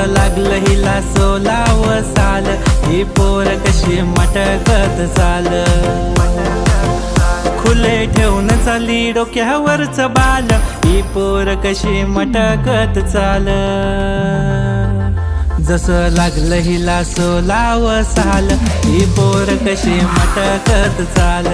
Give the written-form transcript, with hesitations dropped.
लागलं हिला 16व साल, ही पोर कशी मटकत चाल, खुले ठेवून चाली डोक्यावरच बाल, ही पोर कशी मटकत चाल, जसं लागलं हिला 16व साल, ही पोर कशी मटकत चाल.